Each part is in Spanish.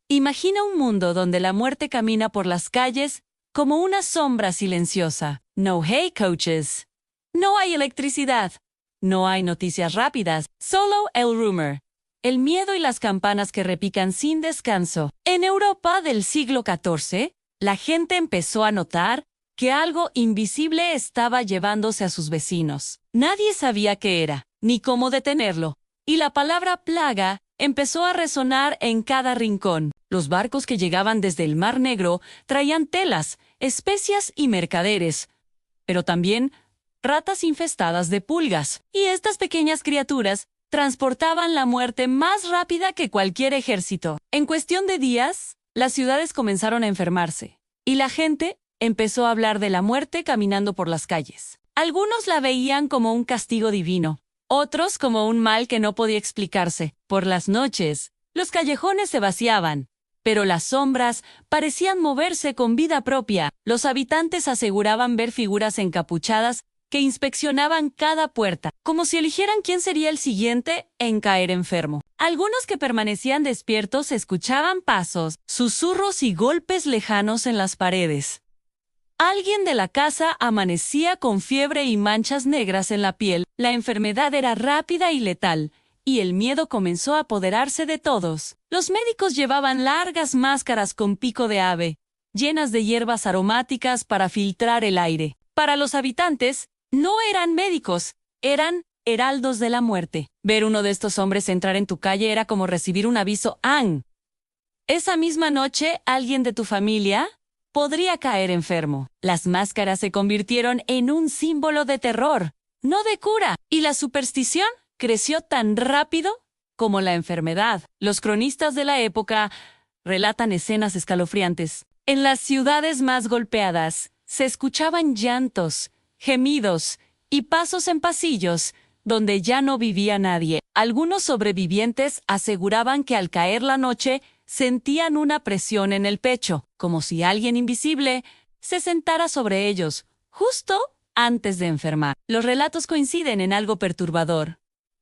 Imagina un mundo donde la muerte camina por las calles como una sombra silenciosa. No hay coaches. No hay electricidad. No hay noticias rápidas. Solo el rumor. El miedo y las campanas que repican sin descanso. En Europa del siglo XIV, la gente empezó a notar que algo invisible estaba llevándose a sus vecinos. Nadie sabía qué era, ni cómo detenerlo, y la palabra plaga empezó a resonar en cada rincón. Los barcos que llegaban desde el Mar Negro traían telas, especias y mercaderes, pero también ratas infestadas de pulgas. Y estas pequeñas criaturas transportaban la muerte más rápida que cualquier ejército. En cuestión de días, las ciudades comenzaron a enfermarse, y la gente empezó a hablar de la muerte caminando por las calles. Algunos la veían como un castigo divino, otros como un mal que no podía explicarse. Por las noches, los callejones se vaciaban, pero las sombras parecían moverse con vida propia. Los habitantes aseguraban ver figuras encapuchadas que inspeccionaban cada puerta, como si eligieran quién sería el siguiente en caer enfermo. Algunos que permanecían despiertos escuchaban pasos, susurros y golpes lejanos en las paredes. Alguien de la casa amanecía con fiebre y manchas negras en la piel. La enfermedad era rápida y letal, y el miedo comenzó a apoderarse de todos. Los médicos llevaban largas máscaras con pico de ave, llenas de hierbas aromáticas para filtrar el aire. Para los habitantes, no eran médicos, eran heraldos de la muerte. Ver uno de estos hombres entrar en tu calle era como recibir un aviso ¡Ang! Esa misma noche, alguien de tu familia podría caer enfermo. Las máscaras se convirtieron en un símbolo de terror, no de cura, y la superstición creció tan rápido como la enfermedad. Los cronistas de la época relatan escenas escalofriantes. En las ciudades más golpeadas se escuchaban llantos, gemidos y pasos en pasillos donde ya no vivía nadie. Algunos sobrevivientes aseguraban que al caer la noche sentían una presión en el pecho, como si alguien invisible se sentara sobre ellos, justo antes de enfermar. Los relatos coinciden en algo perturbador.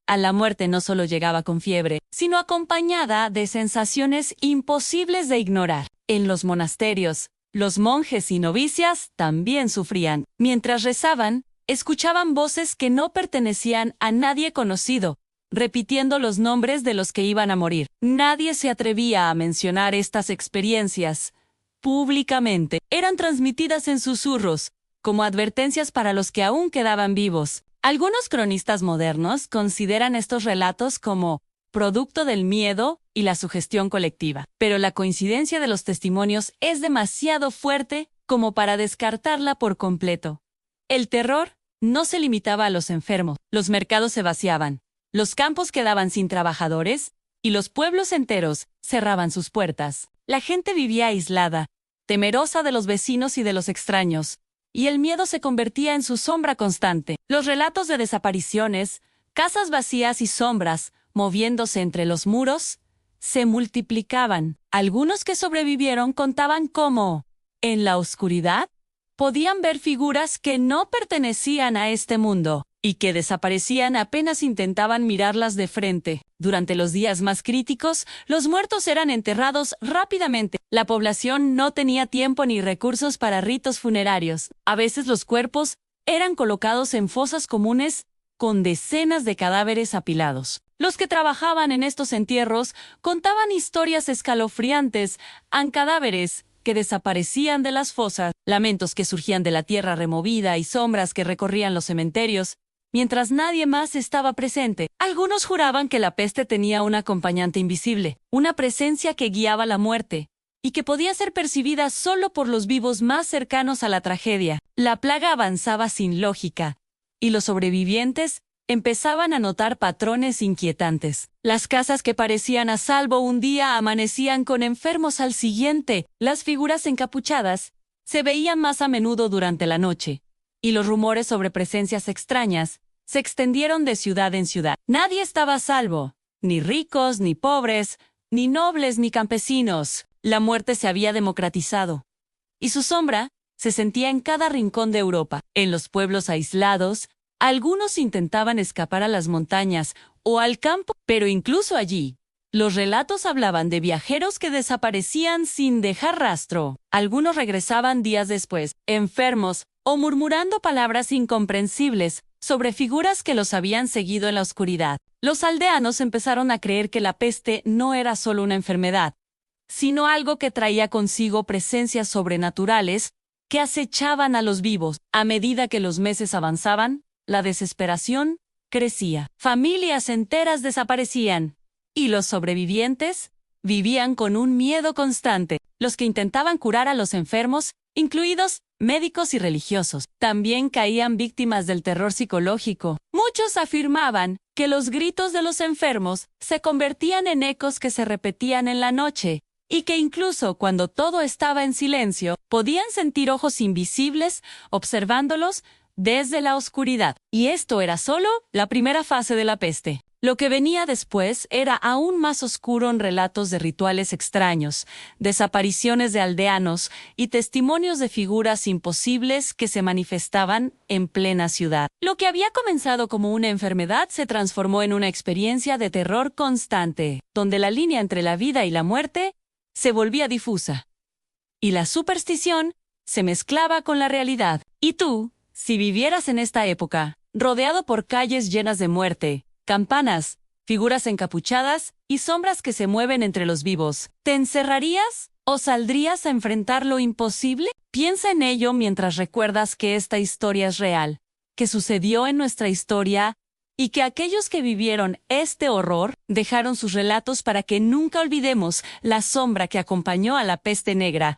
A la muerte no solo llegaba con fiebre, sino acompañada de sensaciones imposibles de ignorar. En los monasterios, los monjes y novicias también sufrían. Mientras rezaban, escuchaban voces que no pertenecían a nadie conocido, repitiendo los nombres de los que iban a morir. Nadie se atrevía a mencionar estas experiencias públicamente. Eran transmitidas en susurros, como advertencias para los que aún quedaban vivos. Algunos cronistas modernos consideran estos relatos como producto del miedo y la sugestión colectiva, pero la coincidencia de los testimonios es demasiado fuerte como para descartarla por completo. El terror no se limitaba a los enfermos. Los mercados se vaciaban, los campos quedaban sin trabajadores y los pueblos enteros cerraban sus puertas. La gente vivía aislada, temerosa de los vecinos y de los extraños, y el miedo se convertía en su sombra constante. Los relatos de desapariciones, casas vacías y sombras moviéndose entre los muros, se multiplicaban. Algunos que sobrevivieron contaban cómo, en la oscuridad, podían ver figuras que no pertenecían a este mundo y que desaparecían apenas intentaban mirarlas de frente. Durante los días más críticos, los muertos eran enterrados rápidamente. La población no tenía tiempo ni recursos para ritos funerarios. A veces los cuerpos eran colocados en fosas comunes con decenas de cadáveres apilados. Los que trabajaban en estos entierros contaban historias escalofriantes a cadáveres que desaparecían de las fosas, lamentos que surgían de la tierra removida y sombras que recorrían los cementerios, mientras nadie más estaba presente. Algunos juraban que la peste tenía un acompañante invisible, una presencia que guiaba la muerte, y que podía ser percibida solo por los vivos más cercanos a la tragedia. La plaga avanzaba sin lógica, y los sobrevivientes empezaban a notar patrones inquietantes. Las casas que parecían a salvo un día amanecían con enfermos al siguiente. Las figuras encapuchadas se veían más a menudo durante la noche, y los rumores sobre presencias extrañas se extendieron de ciudad en ciudad. Nadie estaba a salvo, ni ricos, ni pobres, ni nobles, ni campesinos. La muerte se había democratizado, y su sombra se sentía en cada rincón de Europa. En los pueblos aislados, algunos intentaban escapar a las montañas o al campo, pero incluso allí, Los relatos hablaban de viajeros que desaparecían sin dejar rastro. Algunos regresaban días después, enfermos o murmurando palabras incomprensibles sobre figuras que los habían seguido en la oscuridad. Los aldeanos empezaron a creer que la peste no era solo una enfermedad, sino algo que traía consigo presencias sobrenaturales que acechaban a los vivos. A medida que los meses avanzaban, la desesperación crecía. Familias enteras desaparecían, y los sobrevivientes vivían con un miedo constante. Los que intentaban curar a los enfermos, incluidos médicos y religiosos, también caían víctimas del terror psicológico. Muchos afirmaban que los gritos de los enfermos se convertían en ecos que se repetían en la noche, y que incluso cuando todo estaba en silencio, podían sentir ojos invisibles observándolos desde la oscuridad. Y esto era solo la primera fase de la peste. Lo que venía después era aún más oscuro en relatos de rituales extraños, desapariciones de aldeanos y testimonios de figuras imposibles que se manifestaban en plena ciudad. Lo que había comenzado como una enfermedad se transformó en una experiencia de terror constante, donde la línea entre la vida y la muerte se volvía difusa, y la superstición se mezclaba con la realidad. Y tú, si vivieras en esta época, rodeado por calles llenas de muerte, campanas, figuras encapuchadas y sombras que se mueven entre los vivos, ¿te encerrarías o saldrías a enfrentar lo imposible? Piensa en ello mientras recuerdas que esta historia es real, que sucedió en nuestra historia y que aquellos que vivieron este horror dejaron sus relatos para que nunca olvidemos la sombra que acompañó a la peste negra.